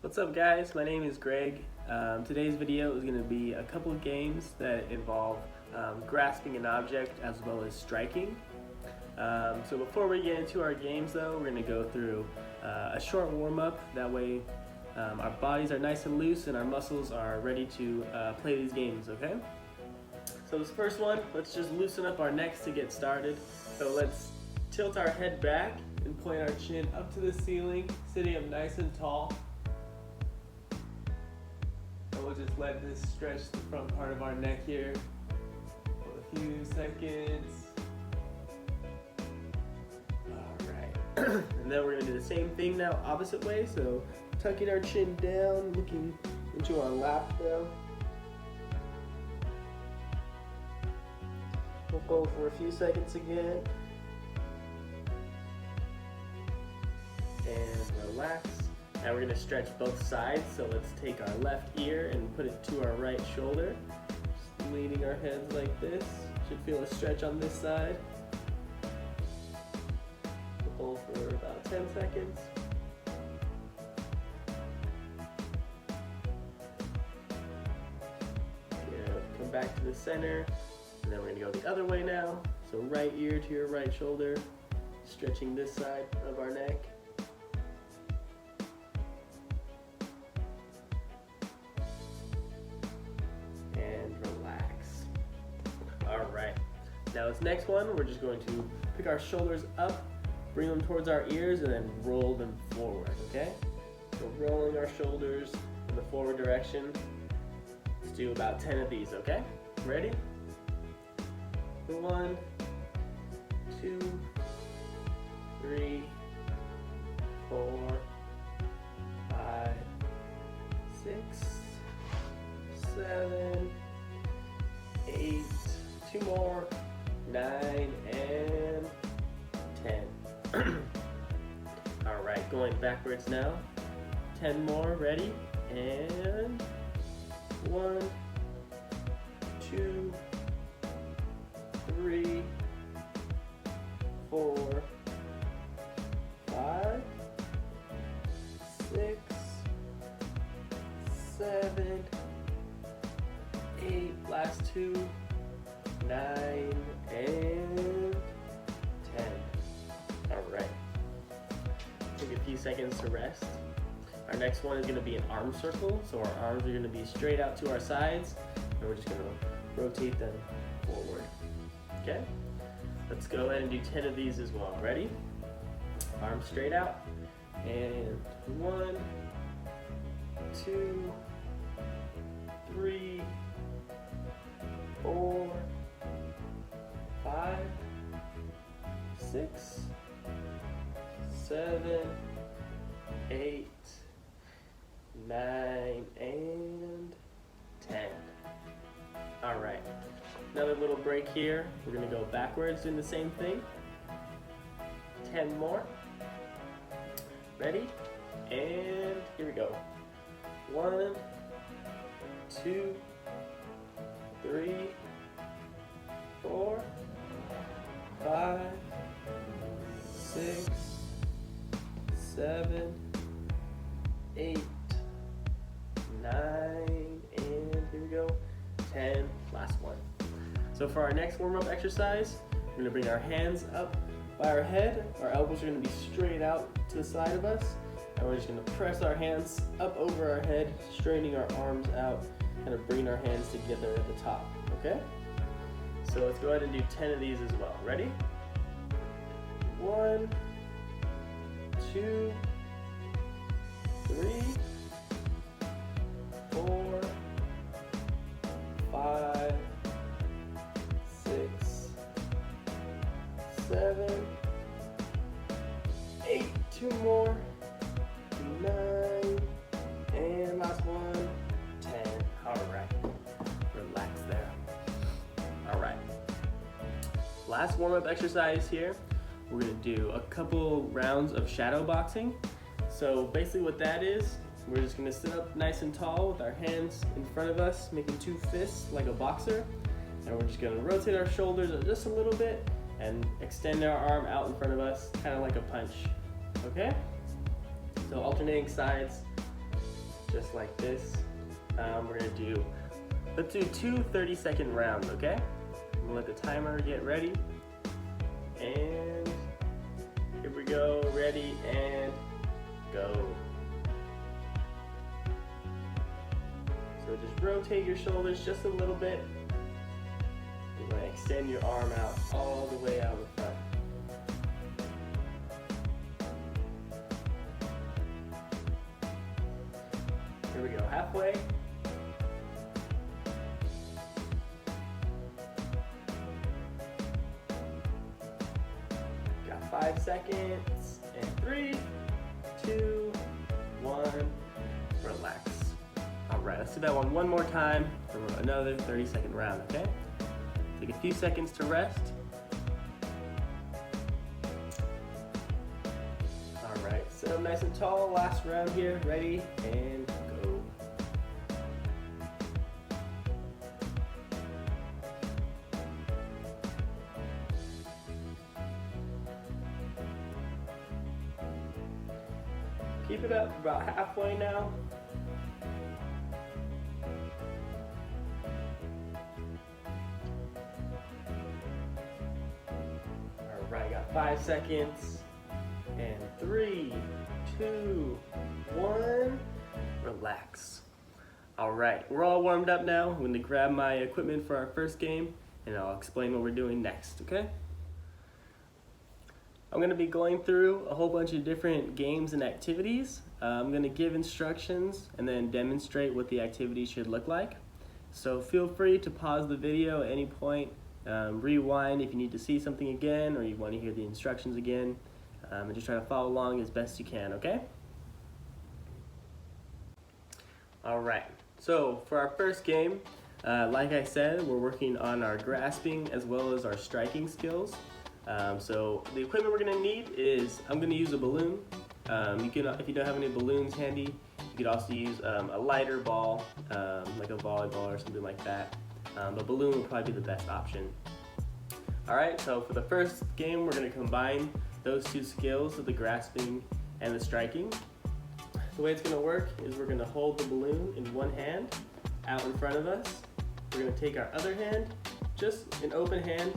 What's up guys, my name is Greg. Today's video is going to be a couple of games that involve grasping an object as well as striking. So before we get into our games though, we're going to go through a short warm-up. That way our bodies are nice and loose and our muscles are ready to play these games, okay? So this first one, let's just loosen up our necks to get started. So let's tilt our head back and point our chin up to the ceiling, sitting up nice and tall. And we'll just let this stretch the front part of our neck here for a few seconds. Alright. And then we're going to do the same thing now, opposite way. So tucking our chin down, looking into our lap now. We'll go for a few seconds again. And relax. Now we're going to stretch both sides, so let's take our left ear and put it to our right shoulder. Just leaning our heads like this. Should feel a stretch on this side. We'll hold for about 10 seconds. Come back to the center, and then we're going to go the other way now. So right ear to your right shoulder, stretching this side of our neck. Now this next one, we're just going to pick our shoulders up, bring them towards our ears, and then roll them forward, okay? So rolling our shoulders in the forward direction. Let's do about 10 of these, okay? Ready? 1, 2, 3, 4, 5, 6, 7, 8, 2 more. 9 and 10. Alright, going backwards now. 10 more, ready? And 1, 2, 3, 4, 5, 6, 7, 8, last 2, 9 and 10. Alright. Take a few seconds to rest. Our next one is going to be an arm circle. So our arms are going to be straight out to our sides, and we're just going to rotate them forward. Okay? Let's go ahead and do 10 of these as well. Ready? Arms straight out. And 1, 2, 3, 4, 5, 6, 7, 8, 9, and 10. Alright, another little break here. We're going to go backwards doing the same thing. 10 more. Ready? And here we go. 1, 2, 3, 4, 5, 6, 7, 8, 9, and here we go, 10, last one. So for our next warm-up exercise, we're going to bring our hands up by our head. Our elbows are going to be straight out to the side of us, and we're just going to press our hands up over our head, straightening our arms out, kind of bringing our hands together at the top, okay? So let's go ahead and do 10 of these as well. Ready? 1, 2, 3, 4, 5, 6, 7, 8, 2 more, 9, and last one, 10. Alright. Relax there. Alright. Last warm-up exercise here. We're going to do a couple rounds of shadow boxing. So basically what that is, we're just going to sit up nice and tall with our hands in front of us, making 2 fists like a boxer. And we're just going to rotate our shoulders just a little bit and extend our arm out in front of us, kind of like a punch. Okay? So alternating sides, just like this. Let's do two 30-second rounds, okay? I'm gonna let the timer get ready. And here we go, ready and go. So just rotate your shoulders just a little bit. You're gonna extend your arm out all the way out in front. Here we go, halfway. Got 5 seconds, and 3, 2, 1, relax. All right, let's do that one more time for another 30-second round, okay? Take a few seconds to rest. All right, sit up nice and tall, last round here, ready, and go. Keep it up about halfway now. All right, got 5 seconds. And 3, 2, 1, relax. All right, we're all warmed up now. I'm gonna grab my equipment for our first game and I'll explain what we're doing next, okay? I'm going to be going through a whole bunch of different games and activities. I'm going to give instructions and then demonstrate what the activity should look like. So feel free to pause the video at any point, rewind if you need to see something again or you want to hear the instructions again, and just try to follow along as best you can, okay? Alright, so for our first game, like I said, we're working on our grasping as well as our striking skills. So the equipment we're going to need is, I'm going to use a balloon. You can, if you don't have any balloons handy, you could also use a lighter ball, like a volleyball or something like that. A balloon would probably be the best option. Alright, so for the first game we're going to combine those two skills of the grasping and the striking. The way it's going to work is we're going to hold the balloon in one hand out in front of us. We're going to take our other hand, just an open hand,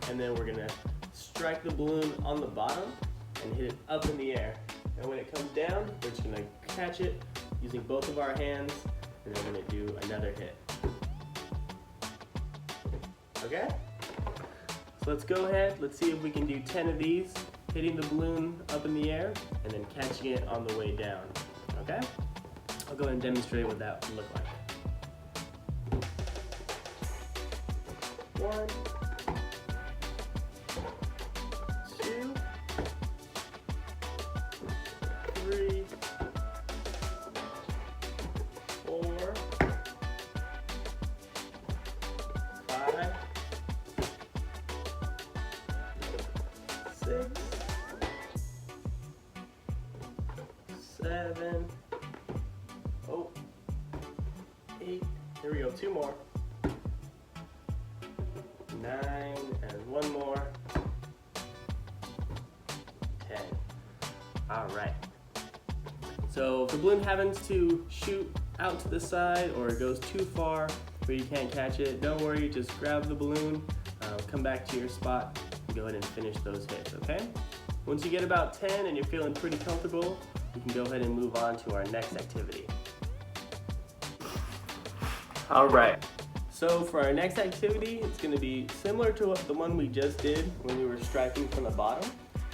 and then we're going to strike the balloon on the bottom and hit it up in the air. And when it comes down, we're just going to catch it using both of our hands, and then we're going to do another hit. Okay? So let's go ahead, let's see if we can do 10 of these, hitting the balloon up in the air and then catching it on the way down. Okay? I'll go ahead and demonstrate what that would look like. 1, 2, 3, 4, 5, 6, 7, 8, here we go, 2 more, 9, and 1 more, 10. All right. So if the balloon happens to shoot out to the side or it goes too far where you can't catch it, don't worry, just grab the balloon, come back to your spot, and go ahead and finish those hits, okay? Once you get about 10 and you're feeling pretty comfortable, you can go ahead and move on to our next activity. All right, so for our next activity, it's going to be similar to the one we just did when we were striking from the bottom,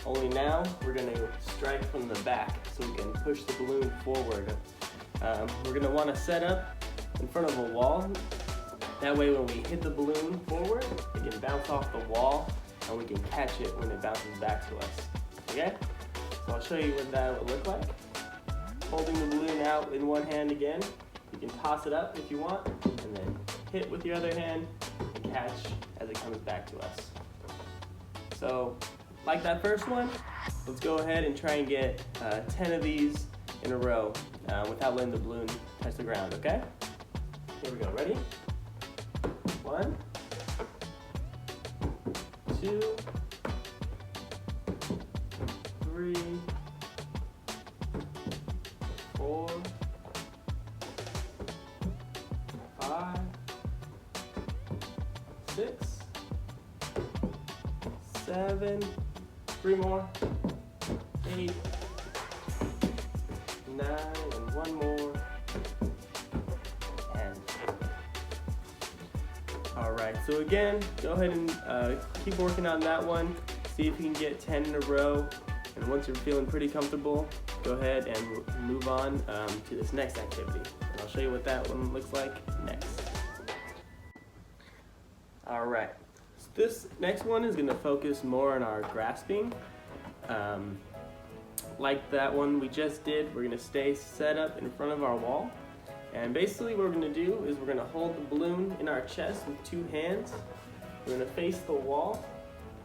only now we're going to strike from the back so we can push the balloon forward. We're going to want to set up in front of a wall. That way when we hit the balloon forward, it can bounce off the wall and we can catch it when it bounces back to us. Okay? So I'll show you what that would look like. Holding the balloon out in one hand again. You can toss it up if you want, and then hit with your other hand and catch as it comes back to us. So, like that first one, let's go ahead and try and get 10 of these in a row without letting the balloon touch the ground, okay? Here we go, ready? 1, 2, 3, 4, 6, 7, 3 more, 8, 9, and 1 more, 10. Alright, so again, go ahead and keep working on that one. See if you can get 10 in a row. And once you're feeling pretty comfortable, go ahead and move on to this next activity. And I'll show you what that one looks like next. Alright, so this next one is going to focus more on our grasping. Like that one we just did, we're going to stay set up in front of our wall. And basically what we're going to do is we're going to hold the balloon in our chest with 2 hands. We're going to face the wall,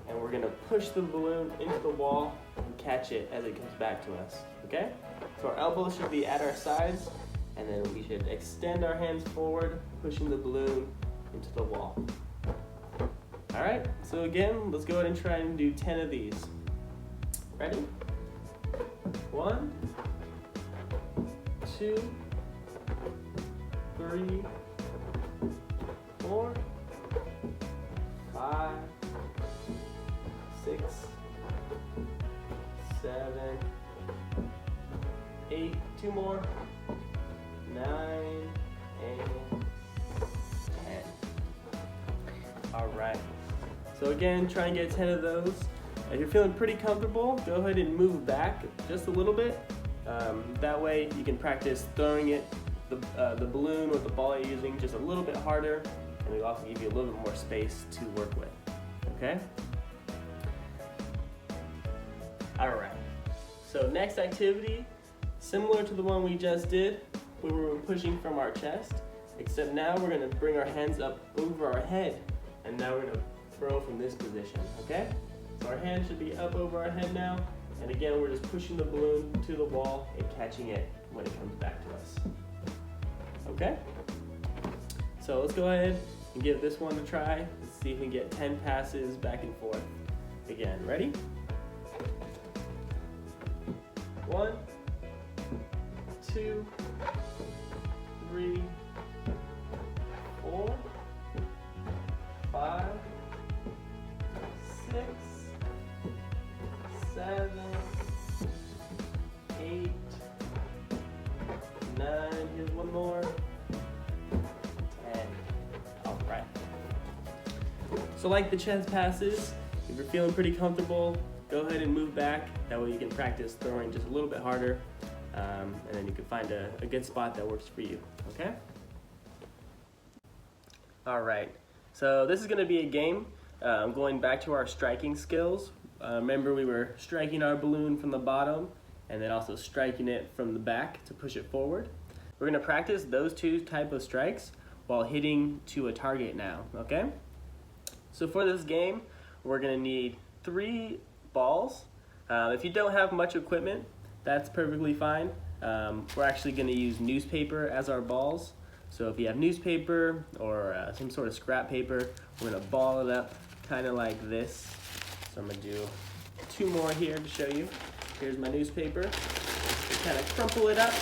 and we're going to push the balloon into the wall and catch it as it comes back to us, okay? So our elbows should be at our sides, and then we should extend our hands forward, pushing the balloon into the wall. Alright, so again, let's go ahead and try and do 10 of these. Ready? 1, 2, 3, 4, 5, 6, 7, 8, 2 more, 9, and 10. Alright, so again, try and get 10 of those. If you're feeling pretty comfortable, go ahead and move back just a little bit. That way you can practice throwing it, the balloon or the ball you're using just a little bit harder, and it'll also give you a little bit more space to work with, okay? Alright, so next activity, similar to the one we just did, where we were pushing from our chest, except now we're going to bring our hands up over our head, and now we're going to throw from this position, okay? So our hands should be up over our head now, and again we're just pushing the balloon to the wall and catching it when it comes back to us. Okay? So let's go ahead and give this one a try. Let's see if we can get 10 passes back and forth. Again, ready? 1, 2, 3, 4, 5, 6, 7, 8, 9, here's one more, 10. Alright. So like the chest passes, if you're feeling pretty comfortable, go ahead and move back. That way you can practice throwing just a little bit harder, and then you can find a good spot that works for you, okay? Alright, so this is going to be a game going back to our striking skills. Remember we were striking our balloon from the bottom and then also striking it from the back to push it forward. We're going to practice those 2 types of strikes while hitting to a target now, okay? So for this game, we're going to need 3 balls. If you don't have much equipment, that's perfectly fine. We're actually going to use newspaper as our balls. So if you have newspaper or some sort of scrap paper, we're going to ball it up kind of like this. So I'm going to do 2 more here to show you. Here's my newspaper. Kind of crumple it up.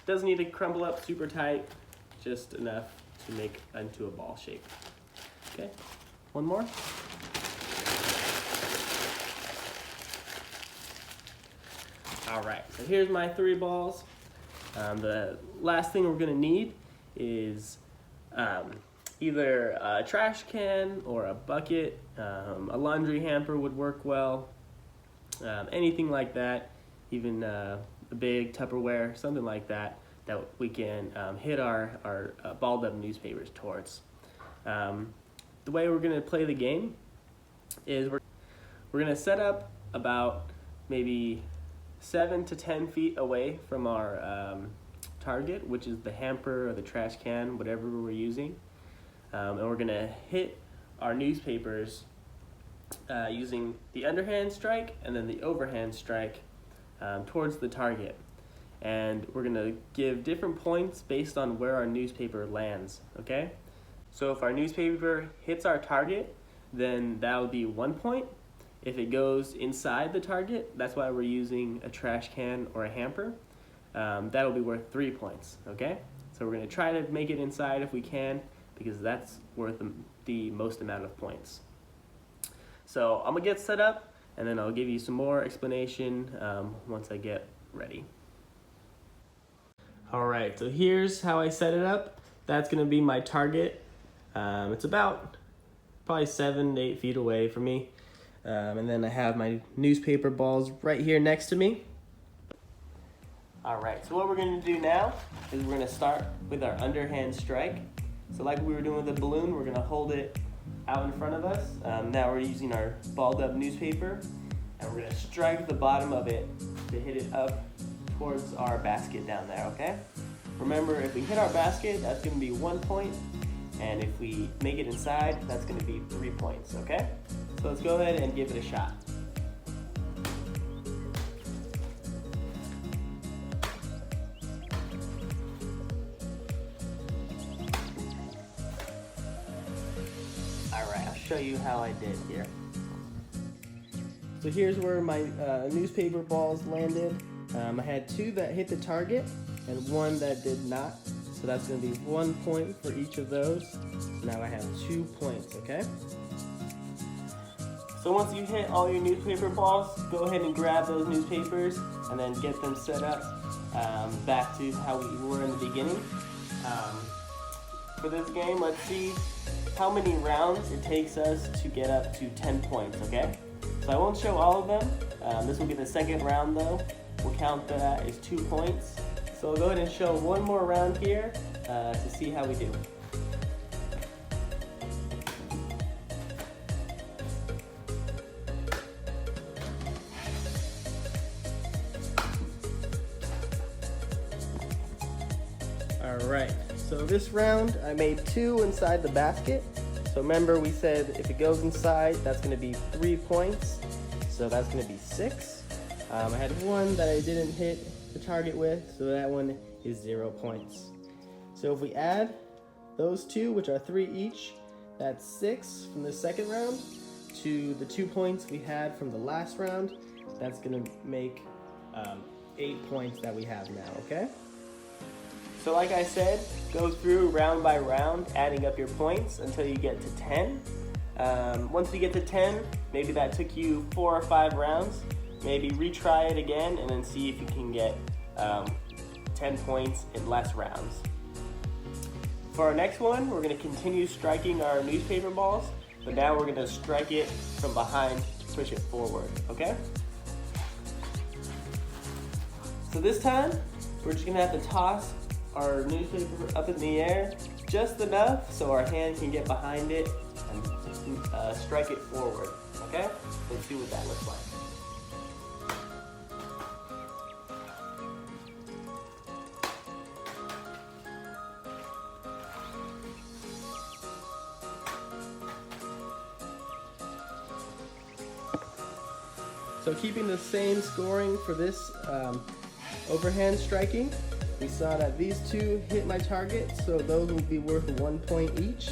Doesn't need to crumble up super tight, just enough to make into a ball shape. Okay, one more. All right, so here's my 3 balls. The last thing we're gonna need is either a trash can or a bucket. A laundry hamper would work well. Anything like that, even a big Tupperware, something like that, that we can hit our balled up newspapers towards. The way we're gonna play the game is we're gonna set up about maybe 7 to 10 feet away from our target, which is the hamper or the trash can, whatever we're using. And we're gonna hit our newspapers using the underhand strike and then the overhand strike towards the target. And we're gonna give different points based on where our newspaper lands, okay? So if our newspaper hits our target, then that'll be 1 point. If it goes inside the target, that's why we're using a trash can or a hamper, that'll be worth 3 points, okay? So we're going to try to make it inside if we can, because that's worth the most amount of points. So I'm going to get set up, and then I'll give you some more explanation once I get ready. Alright, so here's how I set it up. That's going to be my target. It's about probably 7 to 8 feet away from me. And then I have my newspaper balls right here next to me. Alright, so what we're going to do now is we're going to start with our underhand strike. So like we were doing with the balloon, we're going to hold it out in front of us. Now we're using our balled up newspaper, and we're going to strike the bottom of it to hit it up towards our basket down there, okay? Remember, if we hit our basket, that's going to be 1 point, and if we make it inside, that's going to be 3 points, okay? So let's go ahead and give it a shot. Alright, I'll show you how I did here. So here's where my newspaper balls landed. I had 2 that hit the target and 1 that did not. So that's going to be 1 point for each of those. Now I have 2 points, okay? So once you hit all your newspaper balls, go ahead and grab those newspapers and then get them set up back to how we were in the beginning. For this game, let's see how many rounds it takes us to get up to 10 points, okay? So I won't show all of them. This will be the second round though. We'll count that as 2 points. So I'll go ahead and show one more round here to see how we do. Alright, so this round I made 2 inside the basket. So remember we said if it goes inside, that's going to be 3 points. So that's going to be 6. I had 1 that I didn't hit the target with, so that one is 0 points. So if we add those 2, which are 3 each, that's 6 from the second round to the 2 points we had from the last round. That's going to make 8 points that we have now, okay? So like I said, go through round by round, adding up your points until you get to 10. Once you get to 10, maybe that took you 4 or 5 rounds. Maybe retry it again and then see if you can get 10 points in less rounds. For our next one, we're going to continue striking our newspaper balls, but now we're going to strike it from behind, push it forward, okay? So this time, we're just going to have to toss our newspaper up in the air just enough so our hand can get behind it and strike it forward, okay? Let's see what that looks like. So keeping the same scoring for this overhand striking, we saw that these 2 hit my target, so those will be worth 1 point each.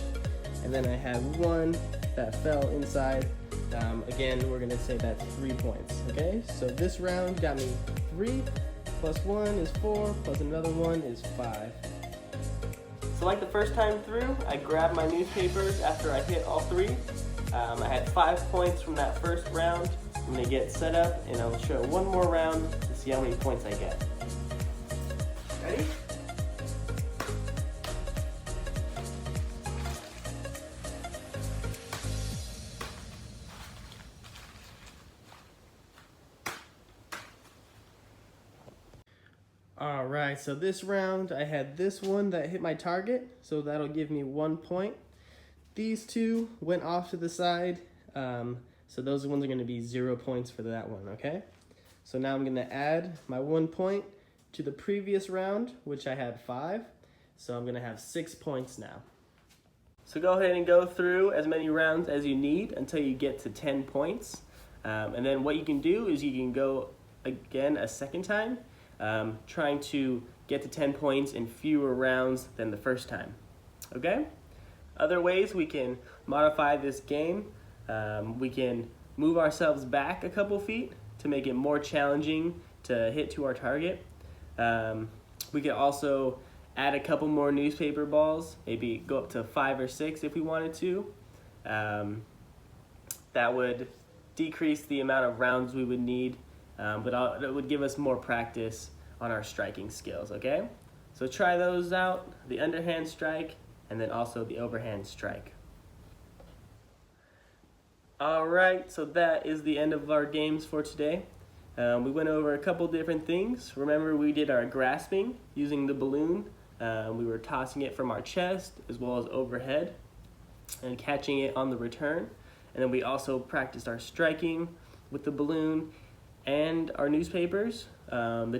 And then I have 1 that fell inside. Again, we're going to say that's 3 points, okay? So this round got me 3, plus 1 is 4, plus another 1 is 5. So like the first time through, I grabbed my newspapers after I hit all 3. I had 5 points from that first round. I'm going to get set up and I'll show one more round to see how many points I get. Ready? Alright, so this round I had this one that hit my target, so that'll give me 1 point. These 2 went off to the side, so those ones are going to be 0 points for that one, okay? So now I'm going to add my 1 point to the previous round, which I had 5, so I'm going to have 6 points now. So go ahead and go through as many rounds as you need until you get to 10 points. And then what you can do is you can go again a second time, trying to get to 10 points in fewer rounds than the first time, okay? Other ways we can modify this game, we can move ourselves back a couple feet to make it more challenging to hit to our target. We can also add a couple more newspaper balls, maybe go up to 5 or 6 if we wanted to. That would decrease the amount of rounds we would need, but it would give us more practice on our striking skills, okay? So try those out, the underhand strike and then also the overhand strike. Alright, so that is the end of our games for today. We went over a couple different things. Remember, we did our grasping using the balloon. We were tossing it from our chest as well as overhead and catching it on the return. And then we also practiced our striking with the balloon and our newspapers. The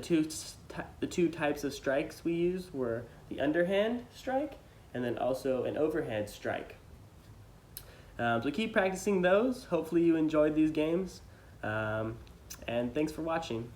two types of strikes we used were the underhand strike and then also an overhand strike. So keep practicing those. Hopefully you enjoyed these games. And thanks for watching.